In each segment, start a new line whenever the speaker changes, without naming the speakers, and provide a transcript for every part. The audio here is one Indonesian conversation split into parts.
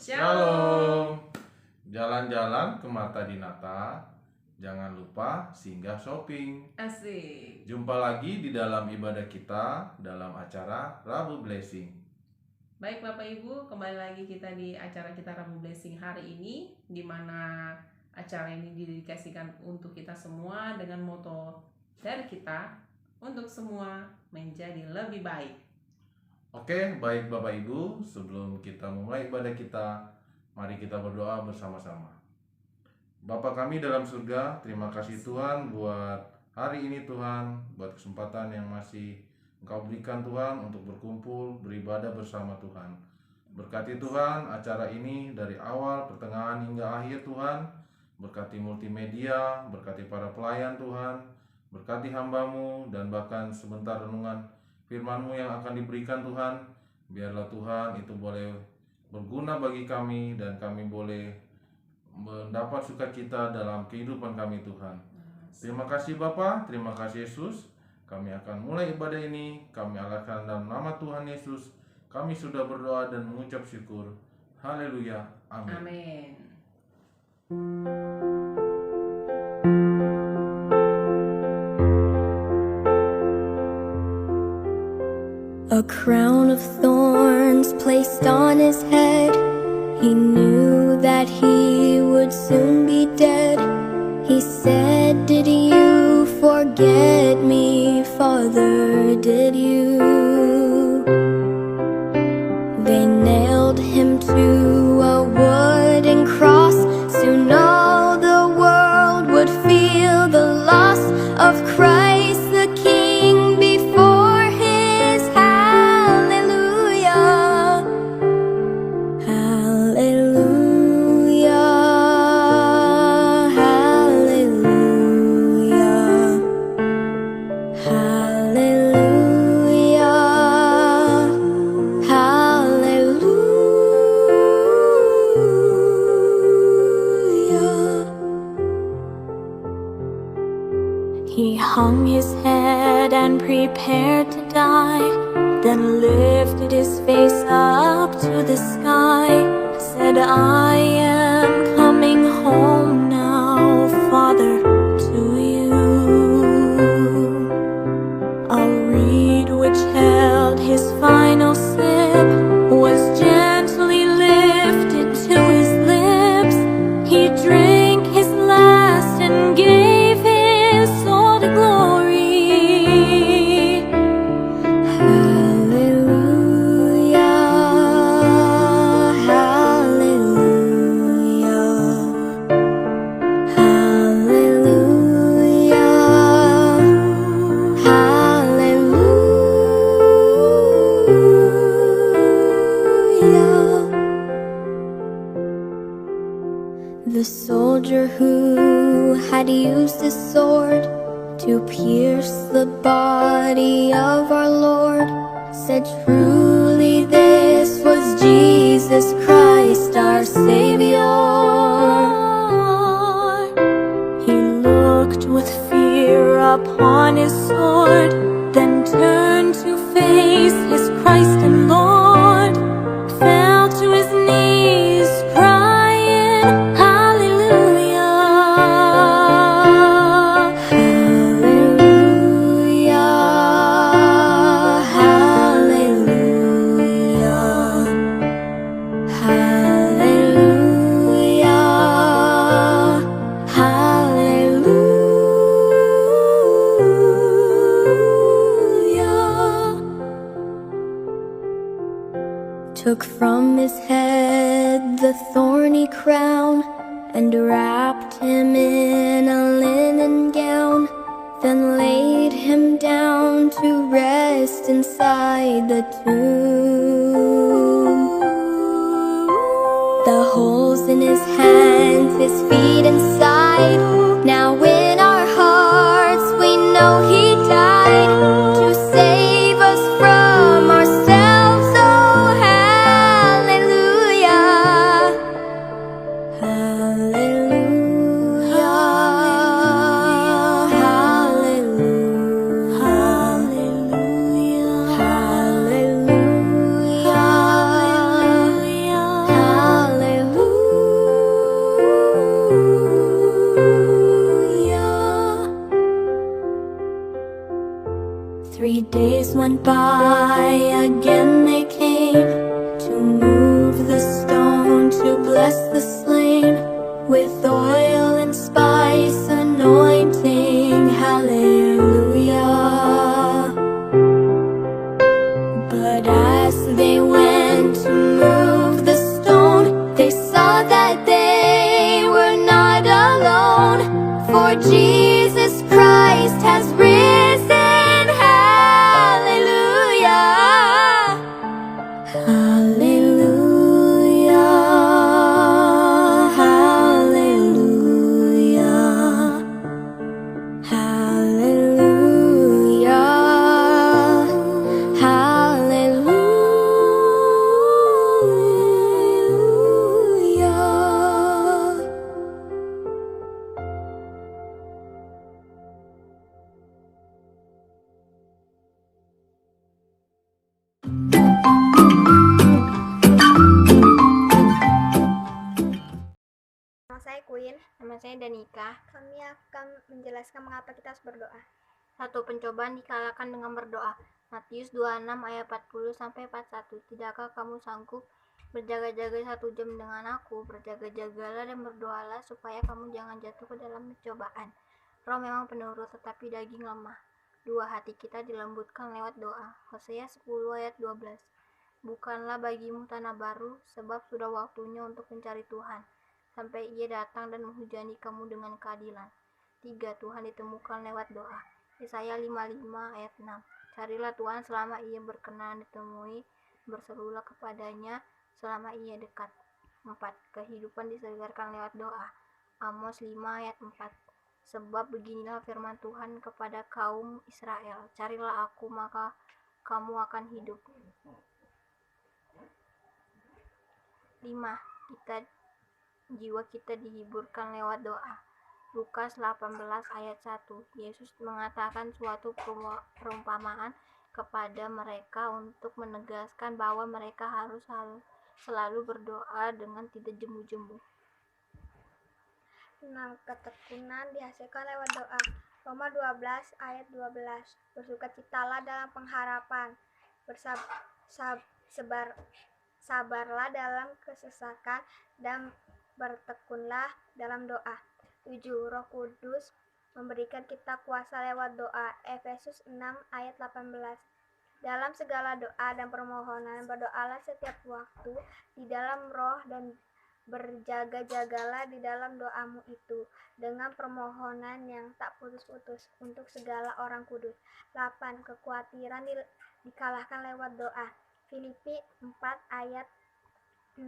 Shalom. Jalan-jalan ke Marta Dinata, jangan lupa singgah shopping.
Asik.
Jumpa lagi di dalam ibadah kita dalam acara Rabu Blessing.
Baik Bapak Ibu, kembali lagi kita di acara kita Rabu Blessing hari ini, di mana acara ini didedikasikan untuk kita semua dengan moto dari kita untuk semua menjadi lebih baik.
Oke, baik Bapak Ibu, sebelum kita mulai ibadah kita, mari kita berdoa bersama-sama. Bapa kami dalam surga, terima kasih Tuhan buat hari ini Tuhan, buat kesempatan yang masih Engkau berikan Tuhan untuk berkumpul, beribadah bersama Tuhan. Berkati Tuhan acara ini dari awal, pertengahan hingga akhir Tuhan. Berkati multimedia, berkati para pelayan Tuhan, berkati hamba-Mu, dan bahkan sebentar renungan firman-Mu yang akan diberikan Tuhan. Biarlah Tuhan itu boleh berguna bagi kami dan kami boleh mendapat sukacita dalam kehidupan kami Tuhan. Terima kasih Bapa, terima kasih Yesus. Kami akan mulai ibadah ini, kami arahkan dalam nama Tuhan Yesus. Kami sudah berdoa dan mengucap syukur. Haleluya. Amin.
Amin.
A crown of thorns placed on his head. He knew that he would soon be dead. He said, "Did you forget me, Father? Did you?" They nailed him to a wooden cross. Soon all the world would feel the loss of Christ the King before his hallelujah. Hallelujah. Hallelujah. Hallelujah. Hallelujah. He hung his head and prepared to die, then lifted his face up to the sky, said, "I am coming home now, Father, to you." A reed which held his final sip was gently lifted to his lips. He drank his last and gave his soul to glory. Hallelujah. Hallelujah. Hallelujah. Hallelujah. The soldier who had used his sword to pierce the body of our Lord said, "Truly this was Jesus Christ our Savior." He looked with fear upon his sword, then turned to face his Christ and Lord, fell to his knees crying, "Hallelujah. Hallelujah. Hallelujah. Hallelujah. Hallelujah. Took from his head the thorny crown and wrapped him in a linen gown, then laid him down to rest inside the tomb. The holes in his hands, his feet and side. Now in our hearts we know he died to save us from ourselves. Oh, hallelujah. Hallelujah. Hallelujah. Hallelujah. Hallelujah. Hallelujah, hallelujah, hallelujah, hallelujah.
Nama saya Queen.
Nama saya Danika.
Kami akan menjelaskan mengapa kita harus berdoa.
Satu, pencobaan dikalahkan dengan berdoa. Matius 26 ayat 40 sampai 41. Tidakkah kamu sanggup berjaga-jaga 1 jam dengan aku? Berjaga-jagalah dan berdoalah supaya kamu jangan jatuh ke dalam pencobaan. Roh memang penurut tetapi daging lemah. 2. Hati kita dilembutkan lewat doa. Hosea 10 ayat 12. Bukanlah bagimu tanah baru, sebab sudah waktunya untuk mencari Tuhan, sampai Ia datang dan menghujani kamu dengan keadilan. 3. Tuhan ditemukan lewat doa. Yesaya 55 ayat 6. Carilah Tuhan selama Ia berkenan ditemui, berserulah kepadanya selama Ia dekat. 4. Kehidupan disegarkan lewat doa. Amos 5 ayat 4. Sebab beginilah firman Tuhan kepada kaum Israel, carilah aku maka kamu akan hidup. 5. Jiwa kita dihiburkan lewat doa. Lukas 18 ayat 1. Yesus mengatakan suatu perumpamaan kepada mereka untuk menegaskan bahwa mereka harus selalu berdoa dengan tidak jemu-jemu.
6. Ketekunan dihasilkan lewat doa. Roma 12 ayat 12. Bersukacitalah dalam pengharapan. Sabarlah dalam kesesakan dan bertekunlah dalam doa. 7. Roh Kudus memberikan kita kuasa lewat doa. Efesus 6 ayat 18. Dalam segala doa dan permohonan berdoalah setiap waktu di dalam roh dan berjaga-jagalah di dalam doamu itu dengan permohonan yang tak putus-putus untuk segala orang kudus. 8. Kekhawatiran dikalahkan lewat doa. Filipi 4 ayat 6.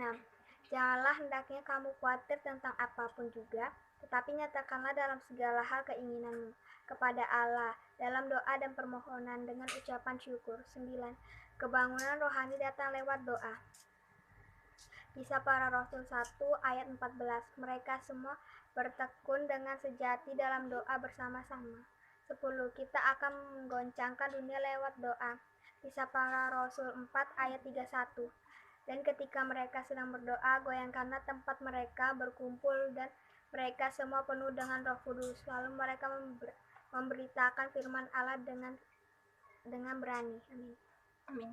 Janganlah hendaknya kamu khawatir tentang apapun juga, tetapi nyatakanlah dalam segala hal keinginanmu kepada Allah dalam doa dan permohonan dengan ucapan syukur. 9. Kebangunan rohani datang lewat doa. Kisah Para Rasul 1 ayat 14. Mereka semua bertekun dengan sejati dalam doa bersama-sama. 10. Kita akan menggoncangkan dunia lewat doa. Kisah Para Rasul 4 ayat 31. Dan ketika mereka sedang berdoa, goyangkanlah tempat mereka berkumpul dan mereka semua penuh dengan Roh Kudus. Lalu mereka memberitakan firman Allah dengan berani. Amin.
Amin.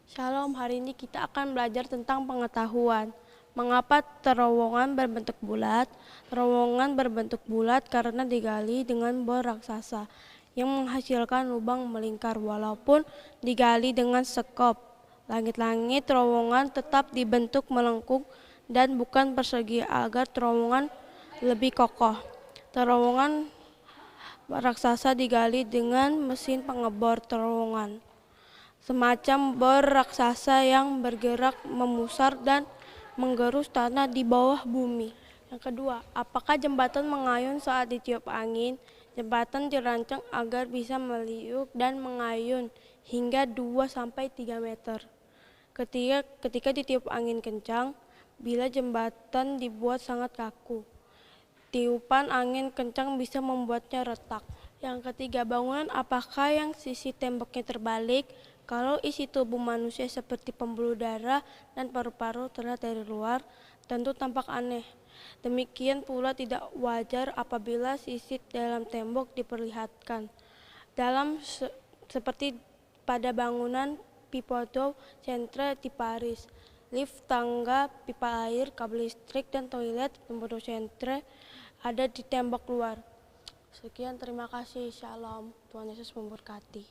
Shalom, hari ini kita akan belajar tentang pengetahuan. Mengapa terowongan berbentuk bulat? Terowongan berbentuk bulat karena digali dengan bor raksasa yang menghasilkan lubang melingkar walaupun digali dengan sekop. Langit-langit terowongan tetap dibentuk melengkung dan bukan persegi agar terowongan lebih kokoh. Terowongan raksasa digali dengan mesin pengebor terowongan, semacam bor raksasa yang bergerak memusar dan menggerus tanah di bawah bumi. Yang kedua, apakah jembatan mengayun saat ditiup angin? Jembatan dirancang agar bisa meliuk dan mengayun hingga 2-3 meter. Ketika ditiup angin kencang, bila jembatan dibuat sangat kaku, tiupan angin kencang bisa membuatnya retak. Yang ketiga, bangunan apakah yang sisi temboknya terbalik? Kalau isi tubuh manusia seperti pembuluh darah dan paru-paru terlihat dari luar, tentu tampak aneh. Demikian pula tidak wajar apabila sisi dalam tembok diperlihatkan. Seperti pada bangunan Pipodo Centre di Paris, lift, tangga, pipa air, kabel listrik, dan toilet Pipodo Centre ada di tembok luar. Sekian, terima kasih. Shalom. Tuhan Yesus memberkati.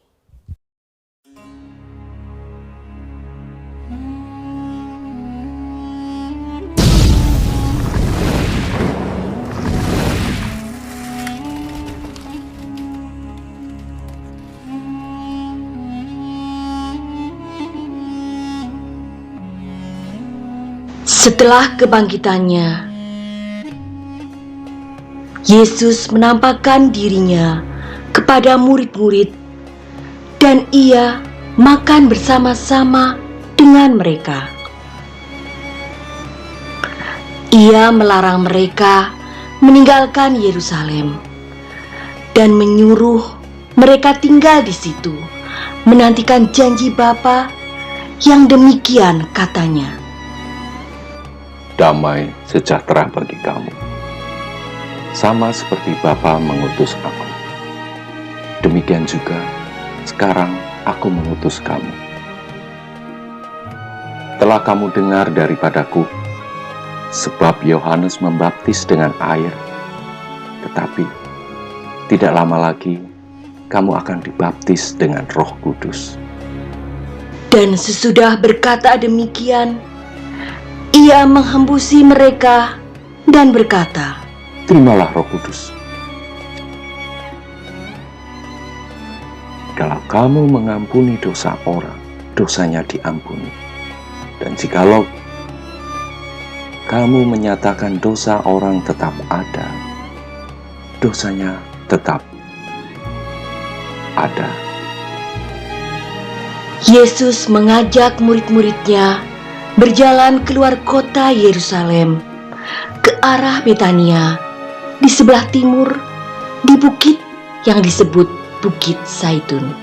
Setelah kebangkitannya, Yesus menampakkan dirinya kepada murid-murid dan ia makan bersama-sama dengan mereka. Ia melarang mereka meninggalkan Yerusalem dan menyuruh mereka tinggal di situ, menantikan janji Bapa yang demikian katanya.
Damai sejahtera bagi kamu, sama seperti Bapa mengutus aku. Demikian juga sekarang aku mengutus kamu. Telah kamu dengar daripadaku, sebab Yohanes membaptis dengan air, tetapi tidak lama lagi kamu akan dibaptis dengan Roh Kudus.
Dan sesudah berkata demikian, ia menghembusi mereka dan berkata,
Terimalah Roh Kudus. Kalau kamu mengampuni dosa orang, dosanya diampuni. Dan jikalau kamu menyatakan dosa orang tetap ada, dosanya tetap ada.
Yesus mengajak murid-muridnya berjalan keluar kota Yerusalem ke arah Betania di sebelah timur di bukit yang disebut Bukit Zaitun.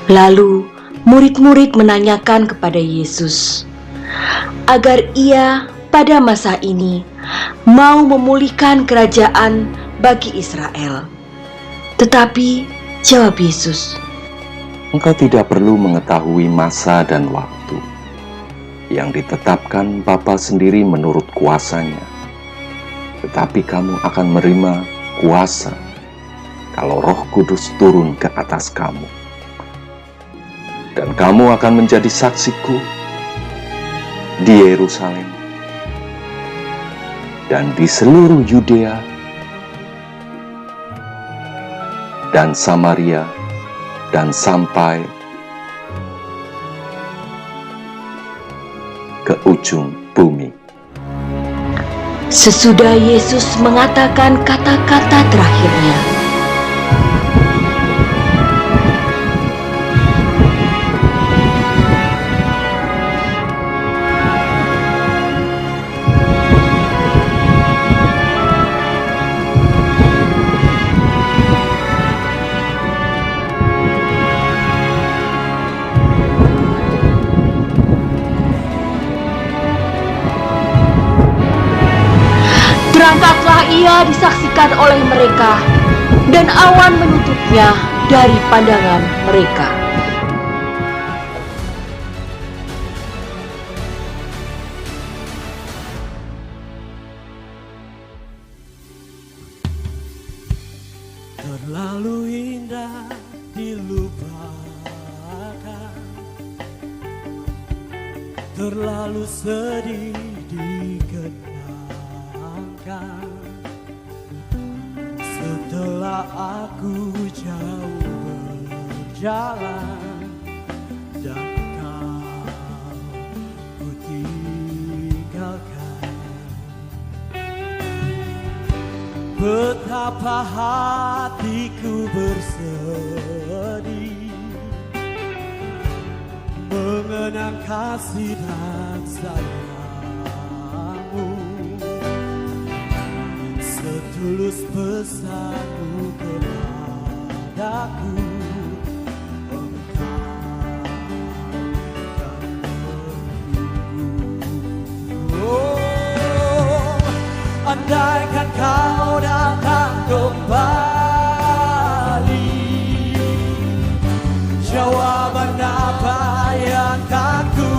Lalu murid-murid menanyakan kepada Yesus agar ia pada masa ini mau memulihkan kerajaan bagi Israel. Tetapi jawab Yesus,
Engkau tidak perlu mengetahui masa dan waktu yang ditetapkan Bapa sendiri menurut kuasanya. Tetapi kamu akan menerima kuasa kalau Roh Kudus turun ke atas kamu. Dan kamu akan menjadi saksiku di Yerusalem dan di seluruh Yudea dan Samaria dan sampai ke ujung bumi.
Sesudah Yesus mengatakan kata-kata terakhirnya, terangkatlah ia disaksikan oleh mereka, dan awan menutupnya dari pandangan mereka.
Terlalu indah dilupakan, terlalu sedih dikenangkan. Setelah aku jauh berjalan dan kau ku tinggalkan, betapa hatiku bersedih mengenang kasih dan sayangmu. Setulus pesanmu kepadaku, engkau kan menunggu. Oh, andaikan kau datang kembali, jawaban apa yang akan ku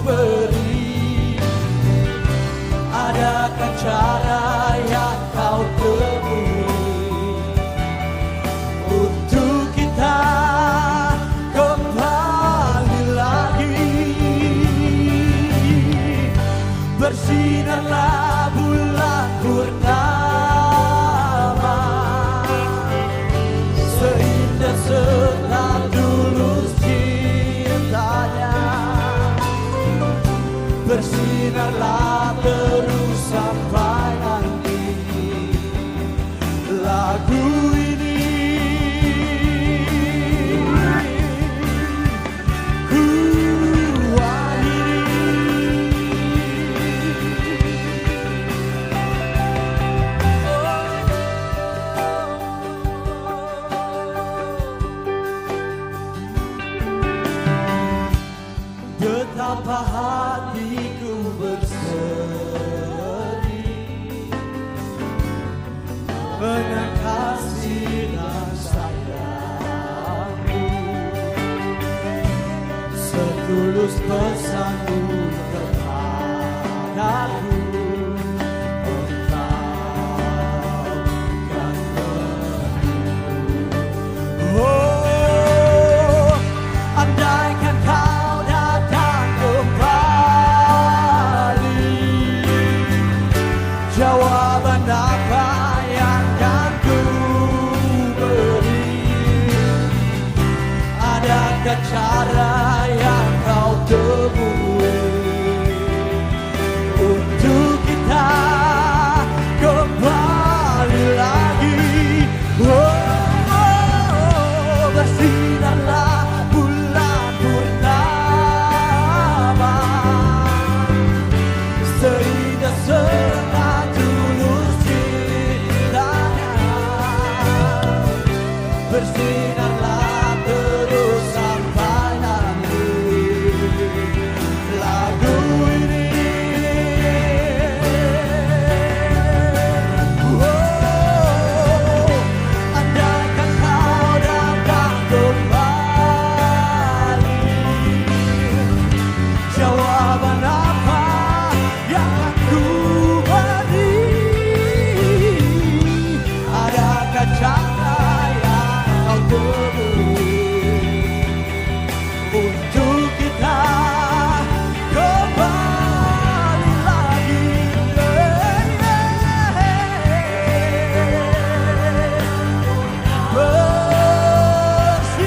beri? Adakah cara yang kau temui untuk kita kembali lagi? Bersinarlah bulan purnama, seindah setelah dulu cinta. Betapa hatiku berseri dengan kasih dan sayangmu, setulus pesanmu kepadaku. Oh, andaikan kau datang kembali, jawaban apa yang akan ku beri? Adakah cara yang kau temui untuk kita kembali lagi? Bersinarlah bulan purnama, sehingga serta tulus cintanya. Bersinarlah terus sampai nanti lagu ini. Andaikan kau datang kembali, jawaban apa yang akan ku beri? Adakah cara yang kau temui untuk kita kembali lagi?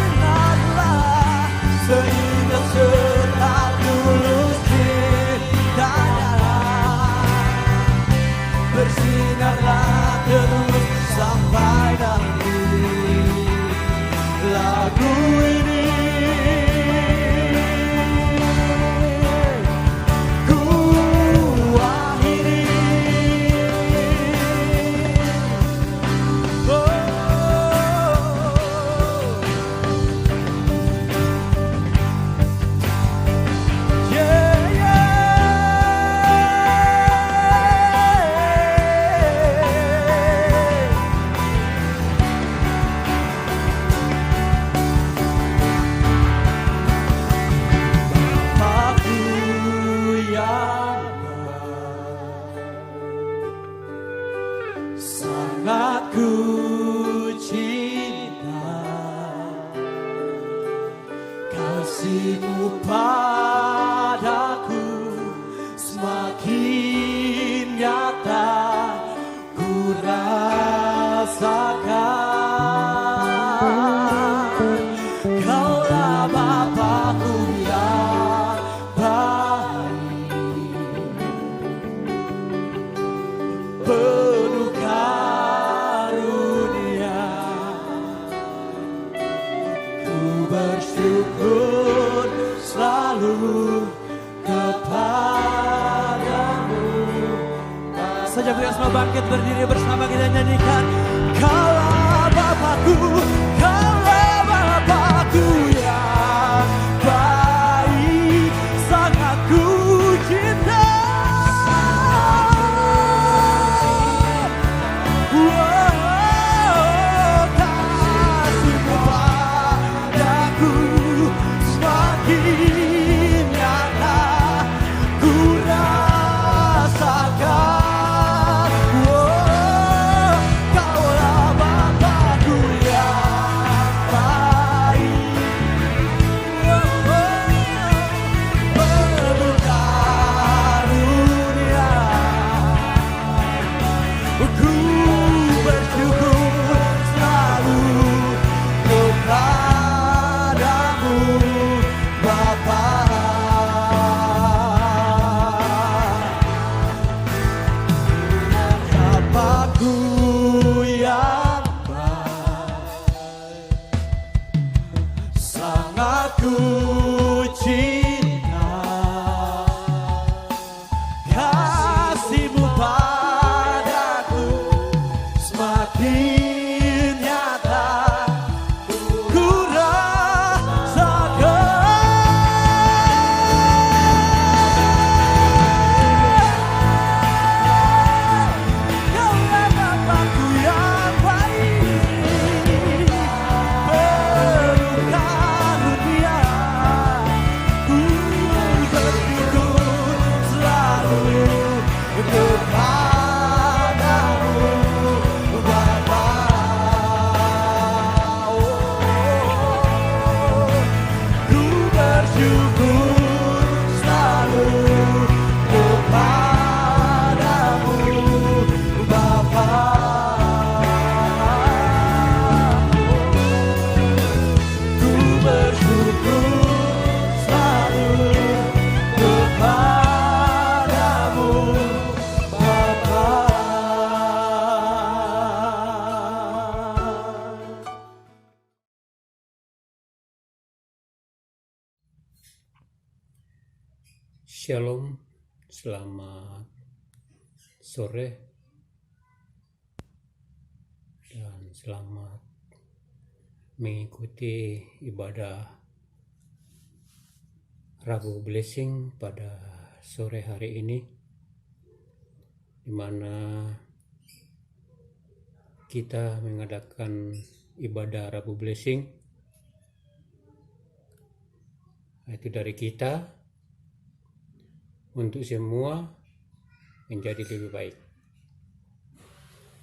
Bersinarlah sehingga serta tulus cintanya. Bersinarlah terus sampai nanti lagu ini ku akhiri. Bapakku yang sangat ku cinta, kasih-Mu padaku semakin nyata ku rasakan. Kaulah Bapakku yang baik, penuh karunia. Ku bersyukur selalu kepadamu. Saja kita semua bangkit berdiri bersama, kita nyanyikan. Kaulah Bapakku, kaulah Bapakku yang baik, sangat ku cinta. Kasih-Mu padaku semakin nyata ku rasakan. Kaulah Bapakku yang baik, penuh karunia. Ku bersyukur selalu kepadamu, Bapa. Bapakku yang baik, sangat ku cinta, kasih-Mu padaku semakin nyata ku rasakan.
Shalom, selamat sore dan selamat mengikuti ibadah Rabu Blessing pada sore hari ini, di mana kita mengadakan ibadah Rabu Blessing, itu dari kita untuk semua menjadi lebih baik.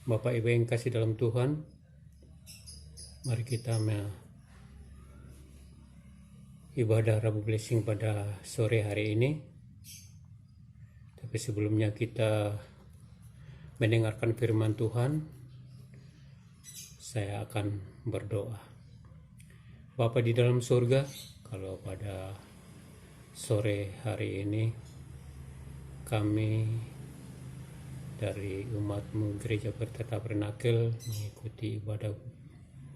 Bapak Ibu yang kasih dalam Tuhan, mari kita ibadah Rabu Blessing pada sore hari ini. Tapi sebelumnya kita mendengarkan firman Tuhan, saya akan berdoa. Bapa di dalam surga, kalau pada sore hari ini kami dari umat-Mu Gereja Bertabernakel mengikuti ibadah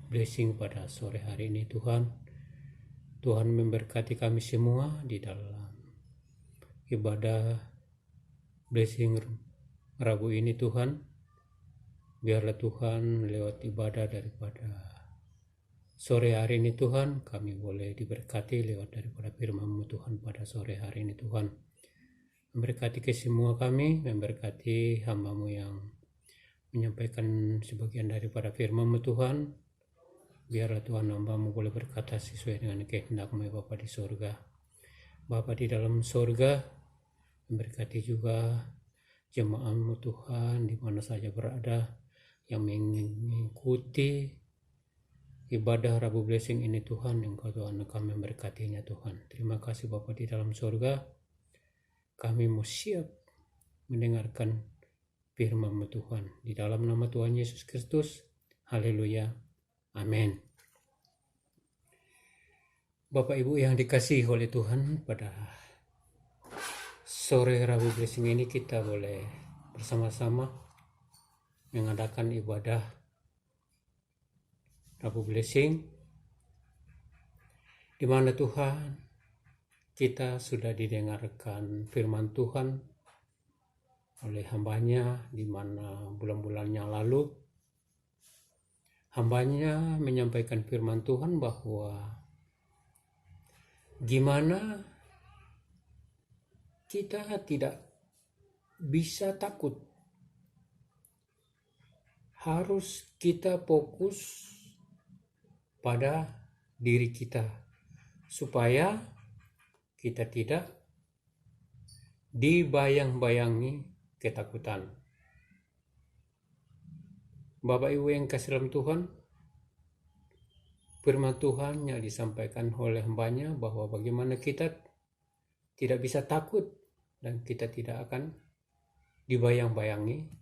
blessing pada sore hari ini, Tuhan. Tuhan memberkati kami semua di dalam ibadah blessing Rabu ini, Tuhan. Biarlah Tuhan lewat ibadah daripada sore hari ini, Tuhan, kami boleh diberkati lewat daripada firman-Mu, Tuhan, pada sore hari ini, Tuhan. Memberkati ke semua kami, memberkati hamba-Mu yang menyampaikan sebagian daripada firman-Mu, Tuhan. Biarlah Tuhan, hamba-Mu boleh berkata sesuai dengan kehendak-Mu, ya Bapa di surga. Bapa di dalam surga, memberkati juga jemaat-Mu, Tuhan, di mana saja berada, yang mengikuti ibadah Rabu Blessing ini, Tuhan. Engkau Tuhan akan memberkatinya, Tuhan. Terima kasih Bapa di dalam surga. Kami mau siap mendengarkan firman-Mu, Tuhan. Di dalam nama Tuhan Yesus Kristus. Haleluya. Amin. Bapak Ibu yang dikasihi oleh Tuhan, pada sore Rabu Blessing ini kita boleh bersama-sama mengadakan ibadah Rabu Blessing, di mana Tuhan kita sudah didengarkan firman Tuhan oleh hambanya, di mana bulan-bulan yang lalu hambanya menyampaikan firman Tuhan bahwa gimana kita tidak bisa takut, harus kita fokus pada diri kita supaya kita tidak dibayang-bayangi ketakutan. Bapak Ibu yang kasih dalam Tuhan, firman Tuhan yang disampaikan oleh hambanya bahwa bagaimana kita tidak bisa takut dan kita tidak akan dibayang-bayangi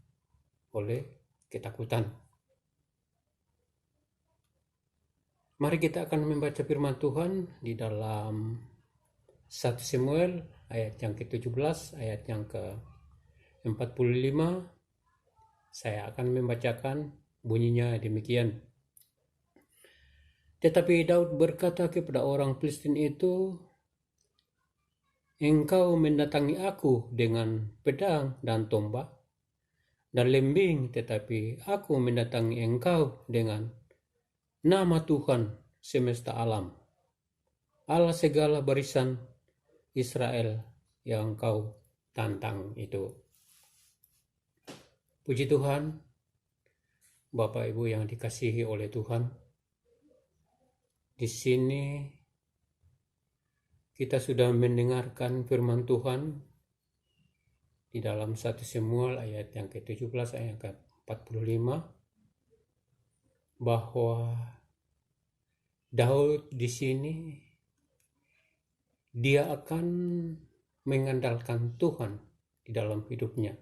oleh ketakutan. Mari kita akan membaca firman Tuhan di dalam 1 Samuel ayat yang ke-17, ayat yang ke-45. Saya akan membacakan, bunyinya demikian. Tetapi Daud berkata kepada orang Filistin itu, "Engkau mendatangi aku dengan pedang dan tombak dan lembing, tetapi aku mendatangi engkau dengan nama Tuhan semesta alam, Allah segala barisan Israel yang kau tantang itu." Puji Tuhan, Bapak Ibu yang dikasihi oleh Tuhan. Di sini kita sudah mendengarkan firman Tuhan di dalam 1 Samuel ayat yang ke-17 ayat yang ke-45 bahwa Daud di sini dia akan mengandalkan Tuhan di dalam hidupnya.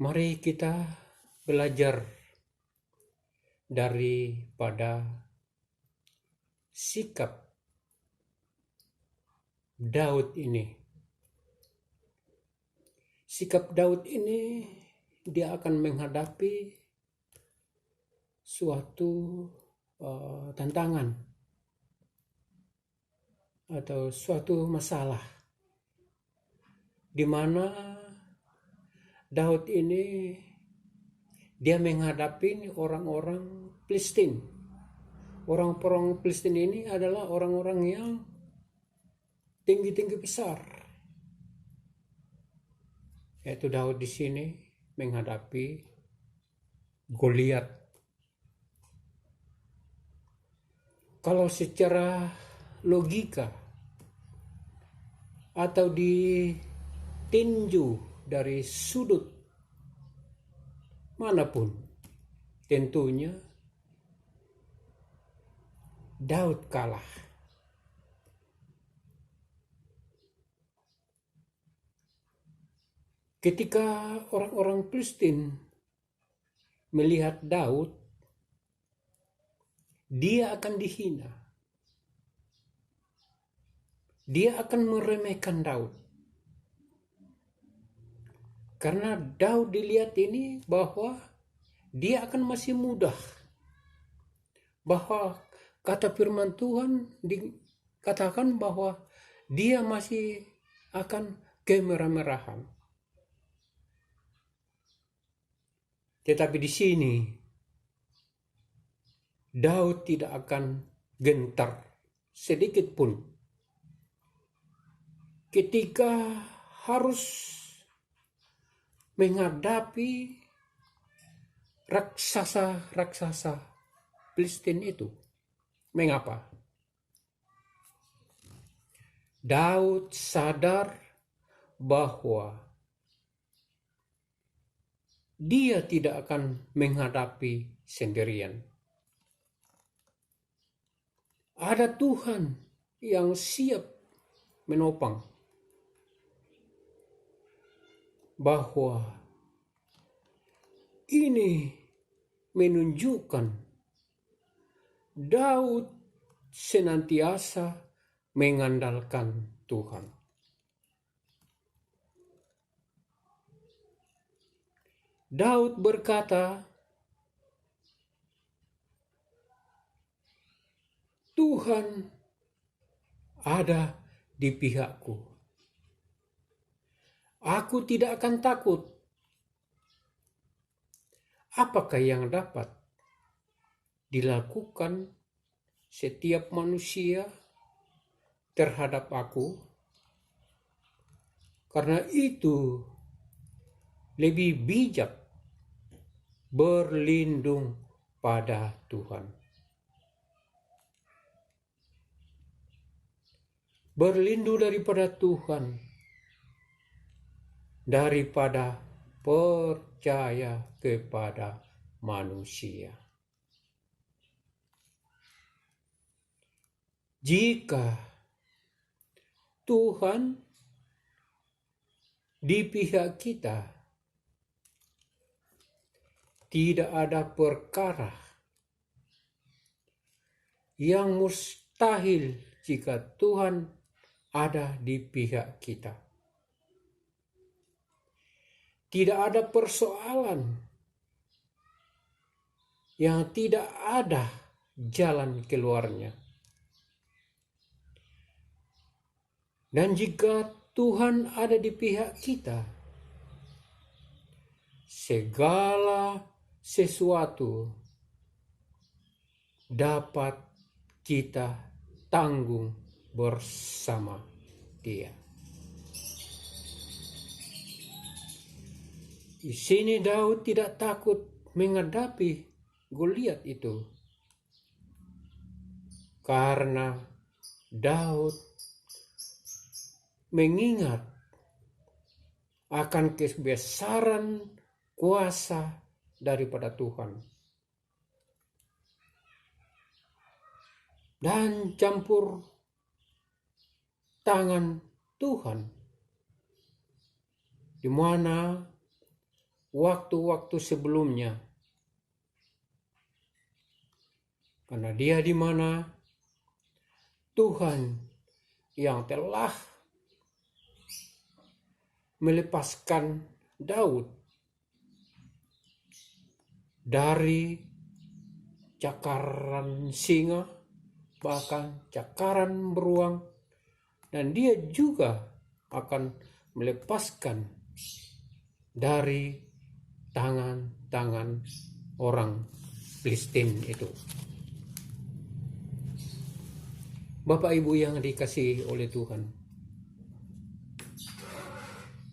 Mari kita belajar daripada sikap Daud ini. Sikap Daud ini, dia akan menghadapi suatu tantangan. atau suatu masalah di mana Daud ini dia menghadapi orang-orang Filistin. Orang-orang Filistin ini adalah orang-orang yang tinggi-tinggi besar. Yaitu Daud di sini menghadapi Goliat. Kalau secara logika atau ditinju dari sudut manapun, tentunya Daud kalah. Ketika orang-orang Filistin melihat Daud, dia akan dihina. Dia akan meremehkan Daud. Karena Daud dilihat ini bahwa dia akan masih muda. Bahwa kata firman Tuhan dikatakan bahwa dia masih akan kemerah-merahan. Tetapi di sini Daud tidak akan gentar sedikit pun ketika harus menghadapi raksasa Filistin itu. Mengapa? Daud sadar bahwa dia tidak akan menghadapi sendirian. Ada Tuhan yang siap menopang. Bahwa ini menunjukkan Daud senantiasa mengandalkan Tuhan. Daud berkata, Tuhan ada di pihakku. Aku tidak akan takut. Apakah yang dapat dilakukan setiap manusia terhadap aku? Karena itu lebih bijak berlindung pada Tuhan. Berlindung daripada Tuhan daripada percaya kepada manusia. Jika Tuhan di pihak kita, tidak ada perkara yang mustahil jika Tuhan ada di pihak kita. Tidak ada persoalan yang tidak ada jalan keluarnya. Dan jika Tuhan ada di pihak kita, segala sesuatu dapat kita tanggung bersama Dia. Di sini Daud tidak takut menghadapi Goliat itu. Karena Daud mengingat akan kebesaran kuasa daripada Tuhan. Dan campur tangan Tuhan, di mana waktu-waktu sebelumnya, karena Dia di mana Tuhan yang telah melepaskan Daud dari cakaran singa, bahkan cakaran beruang, dan dia juga akan melepaskan dari tangan-tangan orang Filistin itu. Bapak Ibu yang dikasihi oleh Tuhan,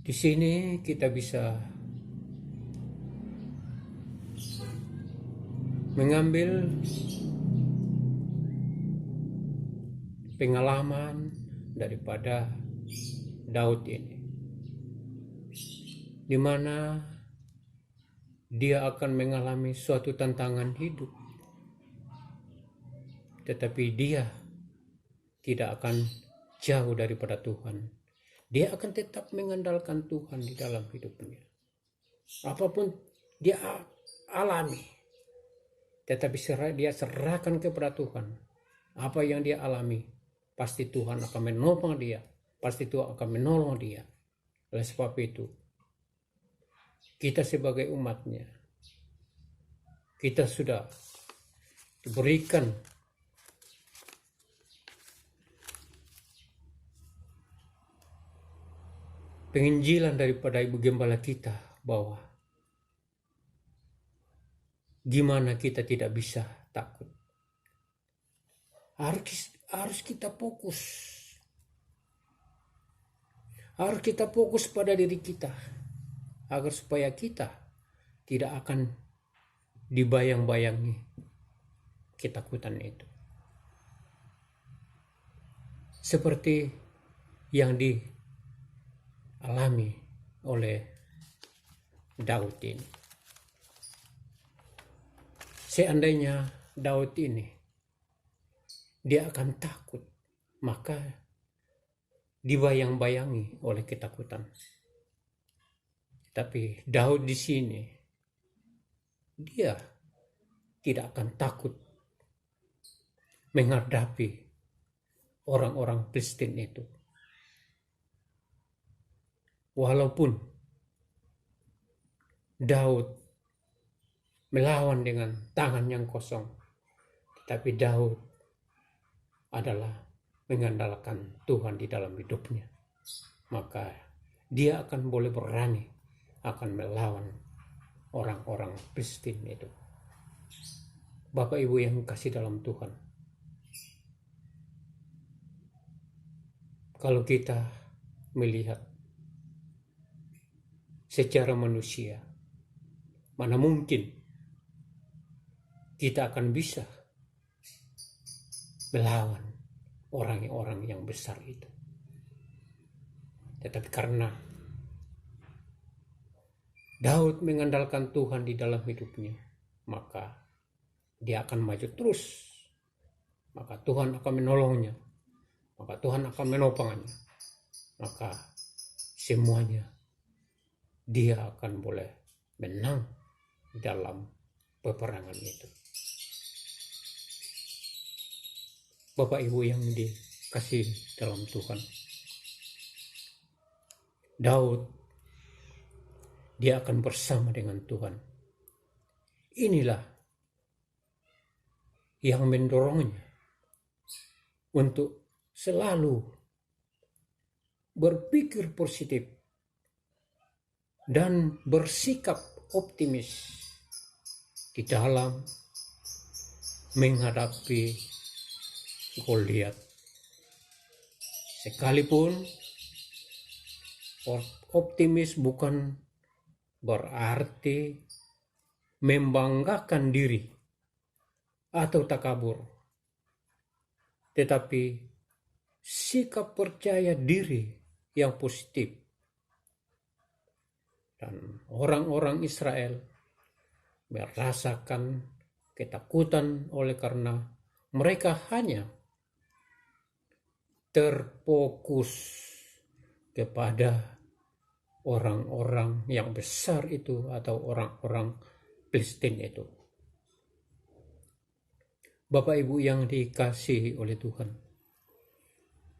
di sini kita bisa mengambil pengalaman daripada Daud ini, di mana dia akan mengalami suatu tantangan hidup, tetapi dia tidak akan jauh daripada Tuhan. Dia akan tetap mengandalkan Tuhan di dalam hidupnya. Apapun dia alami, tetapi dia serahkan kepada Tuhan. Apa yang dia alami, pasti Tuhan akan menopang dia. Pasti Tuhan akan menolong dia. Oleh sebab itu, kita sebagai umatnya, kita sudah diberikan penginjilan daripada Ibu Gembala kita bahwa gimana kita tidak bisa takut. Harus kita fokus. Harus kita fokus pada diri kita, agar supaya kita tidak akan dibayang-bayangi ketakutan itu. Seperti yang dialami oleh Daud ini. Seandainya Daud ini dia akan takut, maka dibayang-bayangi oleh ketakutan. Tapi Daud di sini dia tidak akan takut menghadapi orang-orang Filistin itu. Walaupun Daud melawan dengan tangan yang kosong, tapi Daud adalah mengandalkan Tuhan di dalam hidupnya. Maka dia akan boleh berani akan melawan orang-orang Filistin itu. Bapak Ibu yang kasih dalam Tuhan, kalau kita melihat secara manusia, mana mungkin kita akan bisa melawan orang-orang yang besar itu. Tetapi karena Daud mengandalkan Tuhan di dalam hidupnya, maka dia akan maju terus. Maka Tuhan akan menolongnya. Maka Tuhan akan menopangnya. Maka semuanya dia akan boleh menang dalam peperangan itu. Bapak Ibu yang dikasih dalam Tuhan, Daud dia akan bersama dengan Tuhan. Inilah yang mendorongnya untuk selalu berpikir positif dan bersikap optimis di dalam menghadapi Goliat. Sekalipun optimis bukan berarti membanggakan diri atau takabur, tetapi sikap percaya diri yang positif. Dan orang-orang Israel merasakan ketakutan oleh karena mereka hanya terfokus kepada orang-orang yang besar itu atau orang-orang Filistin itu. Bapak Ibu yang dikasihi oleh Tuhan,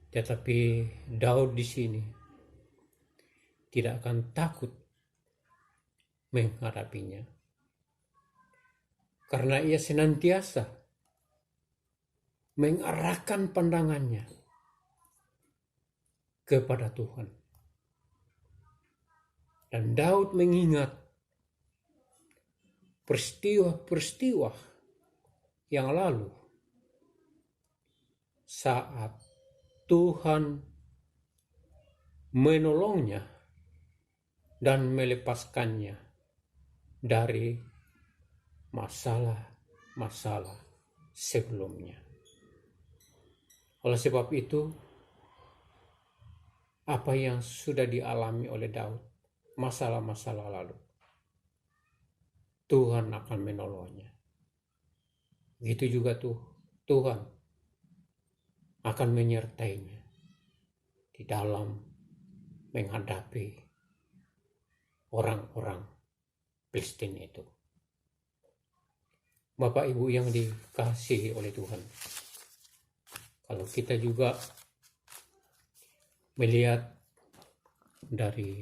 tetapi Daud di sini tidak akan takut menghadapinya, karena ia senantiasa mengarahkan pandangannya kepada Tuhan. Dan Daud mengingat peristiwa-peristiwa yang lalu saat Tuhan menolongnya dan melepaskannya dari masalah-masalah sebelumnya. Oleh sebab itu, apa yang sudah dialami oleh Daud, masalah-masalah lalu, Tuhan akan menolongnya. Gitu juga Tuhan akan menyertainya di dalam menghadapi orang-orang Filistin itu. Bapak Ibu yang dikasihi oleh Tuhan, kalau kita juga melihat dari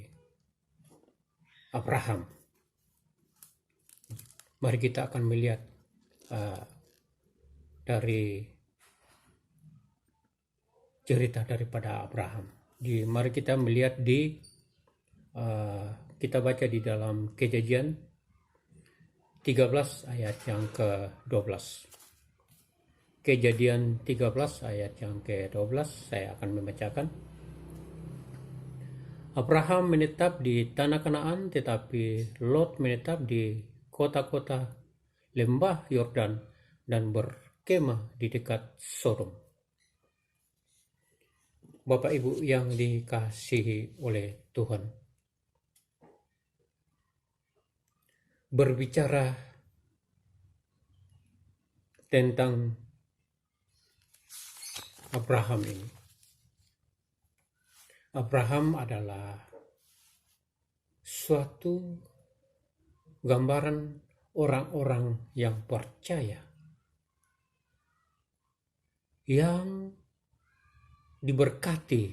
Abraham, mari kita akan melihat dari cerita daripada Abraham. Mari kita melihat kita baca di dalam Kejadian 13 ayat yang ke-12. Kejadian 13 ayat yang ke-12 saya akan membacakan. Abraham menetap di tanah Kanaan, tetapi Lot menetap di kota-kota lembah Yordan dan berkemah di dekat Sodom. Bapak Ibu yang dikasihi oleh Tuhan, berbicara tentang Abraham ini. Abraham adalah suatu gambaran orang-orang yang percaya, yang diberkati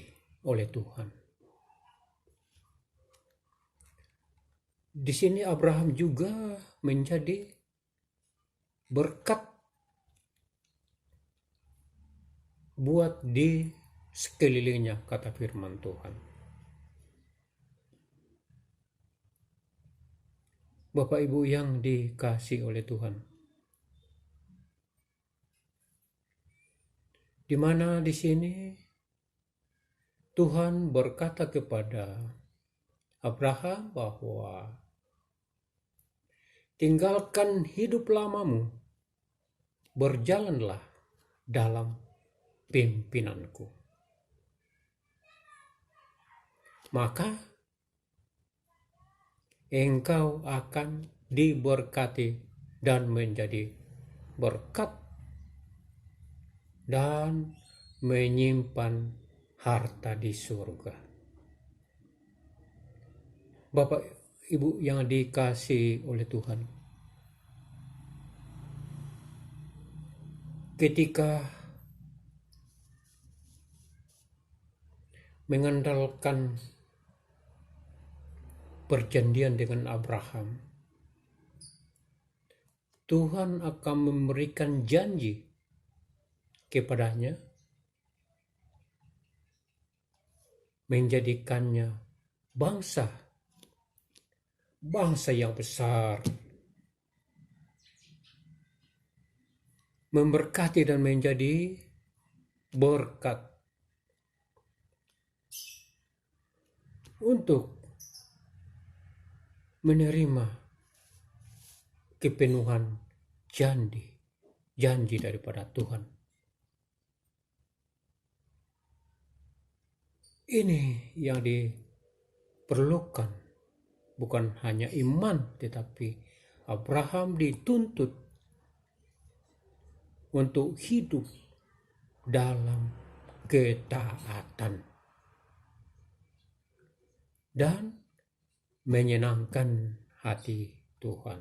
oleh Tuhan. Di sini Abraham juga menjadi berkat buat di sekelilingnya, kata firman Tuhan. Bapak Ibu yang dikasihi oleh Tuhan, di mana di sini Tuhan berkata kepada Abraham bahwa tinggalkan hidup lamamu, berjalanlah dalam pimpinanku. Maka engkau akan diberkati dan menjadi berkat dan menyimpan harta di surga. Bapak Ibu yang dikasihi oleh Tuhan, ketika mengandalkan perjanjian dengan Abraham, Tuhan akan memberikan janji kepadanya, menjadikannya bangsa yang besar, memberkati dan menjadi berkat untuk menerima kepenuhan janji daripada Tuhan. Ini yang diperlukan, bukan hanya iman, tetapi Abraham dituntut untuk hidup dalam ketaatan dan menyenangkan hati Tuhan.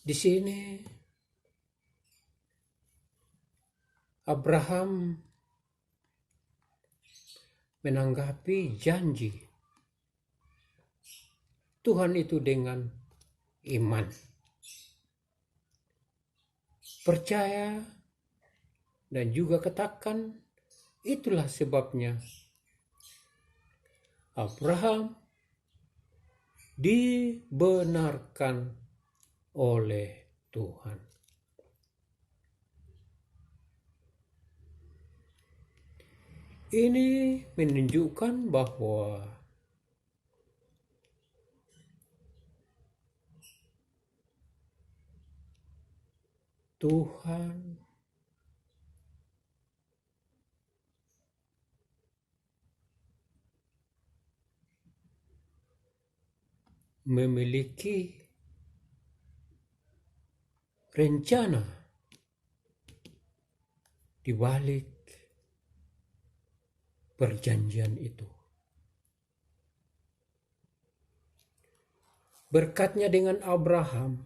Di sini Abraham menanggapi janji Tuhan itu dengan iman, percaya dan juga katakan, itulah sebabnya Abraham dibenarkan oleh Tuhan. Ini menunjukkan bahwa Tuhan memiliki rencana di balik perjanjian itu. Berkatnya dengan Abraham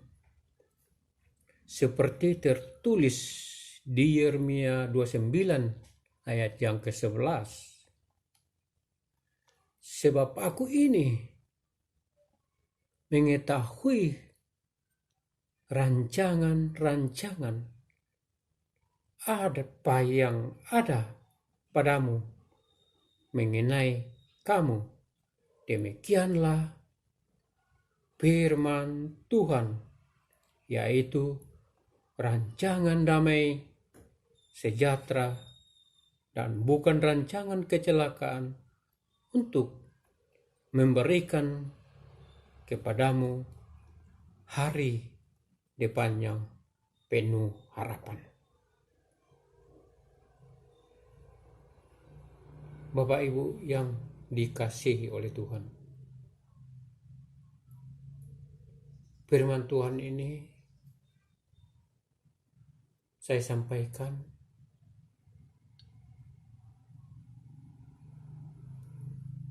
seperti tertulis di Yeremia 29 ayat yang ke-11. Sebab aku ini mengetahui rancangan-rancangan apa yang ada padamu mengenai kamu. Demikianlah firman Tuhan, yaitu rancangan damai, sejahtera, dan bukan rancangan kecelakaan, untuk memberikan kepadamu hari depan yang penuh harapan. Bapak Ibu yang dikasihi oleh Tuhan, firman Tuhan ini saya sampaikan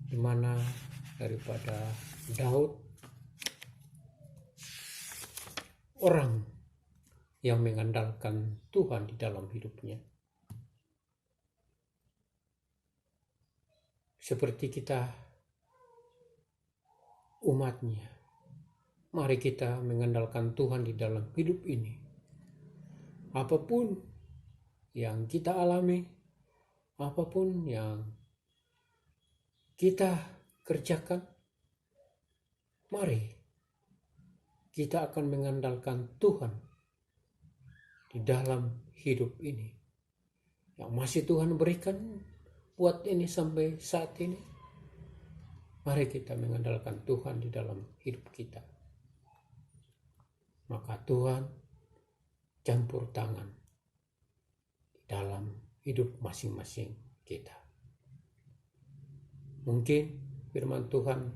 di mana daripada Daud, orang yang mengandalkan Tuhan di dalam hidupnya. Seperti kita umatnya, mari kita mengandalkan Tuhan di dalam hidup ini. Apapun yang kita alami, apapun yang kita kerjakan, mari kita akan mengandalkan Tuhan di dalam hidup ini. Yang masih Tuhan berikan buat ini sampai saat ini, mari kita mengandalkan Tuhan di dalam hidup kita. Maka Tuhan campur tangan di dalam hidup masing-masing kita. Mungkin firman Tuhan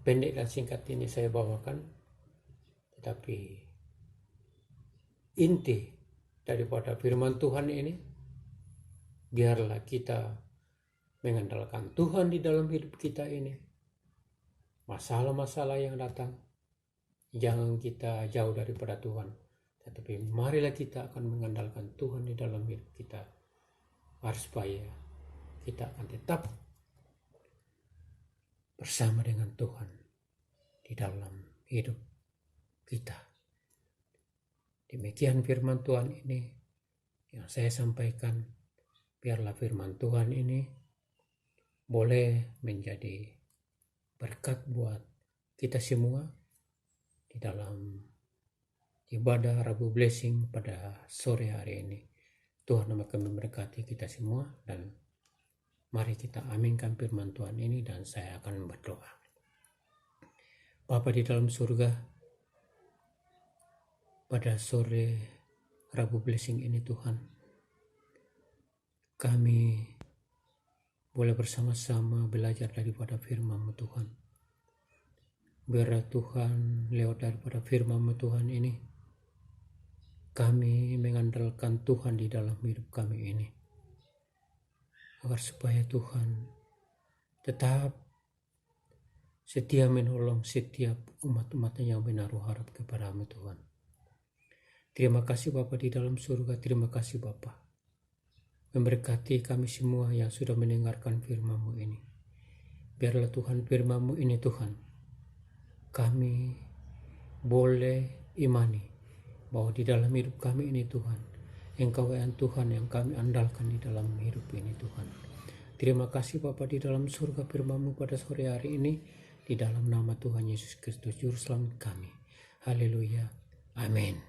pendek dan singkat ini saya bawakan, tetapi inti daripada firman Tuhan ini, biarlah kita mengandalkan Tuhan di dalam hidup kita ini. Masalah-masalah yang datang, jangan kita jauh daripada Tuhan, tetapi marilah kita akan mengandalkan Tuhan di dalam hidup kita, supaya kita akan tetap bersama dengan Tuhan di dalam hidup kita. Demikian firman Tuhan ini yang saya sampaikan. Biarlah firman Tuhan ini boleh menjadi berkat buat kita semua di dalam ibadah Rabu Blessing pada sore hari ini. Tuhan akan memberkati kita semua, dan mari kita aminkan firman Tuhan ini, dan saya akan berdoa. Bapa di dalam surga, pada sore Rabu Blessing ini Tuhan, kami boleh bersama-sama belajar daripada firman-Mu Tuhan. Biarlah Tuhan lewat daripada firman-Mu Tuhan ini, kami mengandalkan Tuhan di dalam hidup kami ini, agar supaya Tuhan tetap setia menolong setiap umat-umatnya yang menaruh harap kepada-Mu Tuhan. Terima kasih Bapa di dalam surga, terima kasih Bapa. Memberkati kami semua yang sudah mendengarkan firman-Mu ini. Biarlah Tuhan firman-Mu ini Tuhan, kami boleh imani bahwa di dalam hidup kami ini Tuhan, Engkau yang Tuhan yang kami andalkan di dalam hidup ini Tuhan. Terima kasih Bapa di dalam surga, firman-Mu pada sore hari ini, di dalam nama Tuhan Yesus Kristus Juru Selamat kami. Haleluya. Amin.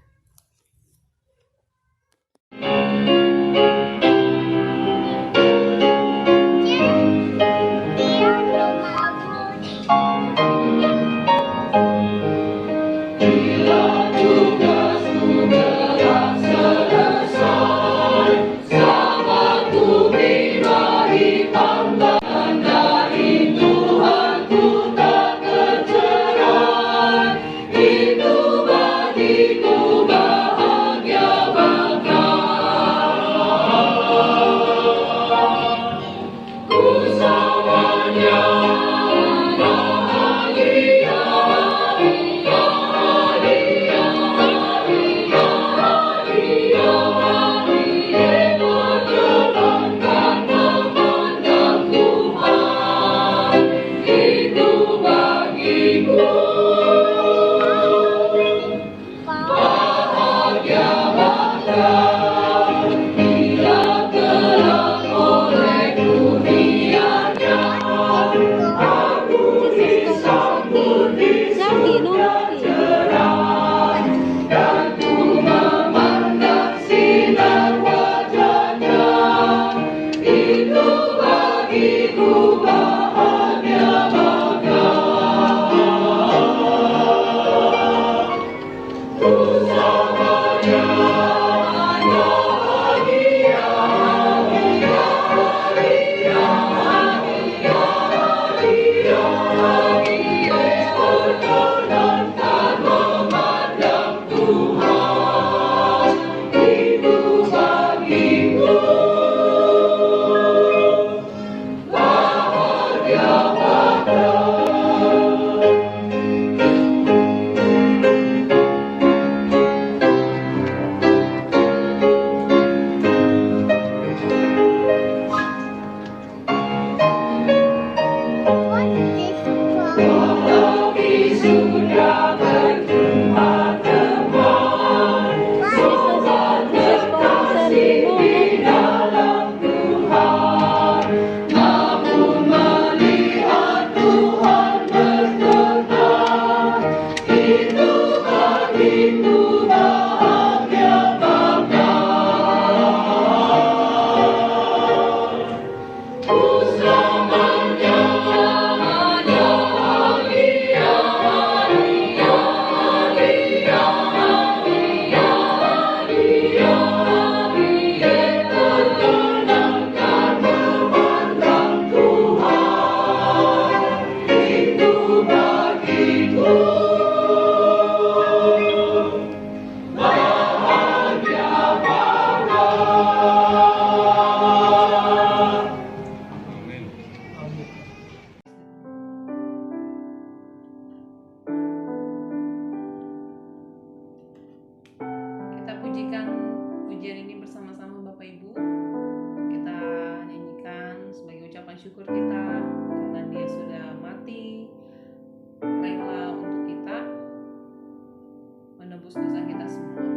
syukur kita karena Dia sudah mati rela untuk kita, menebus dosa kita semua.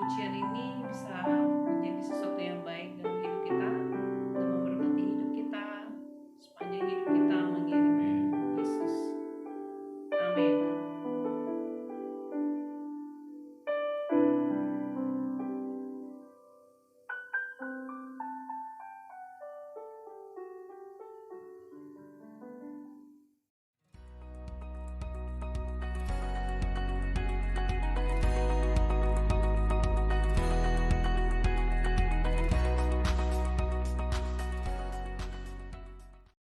pujian ini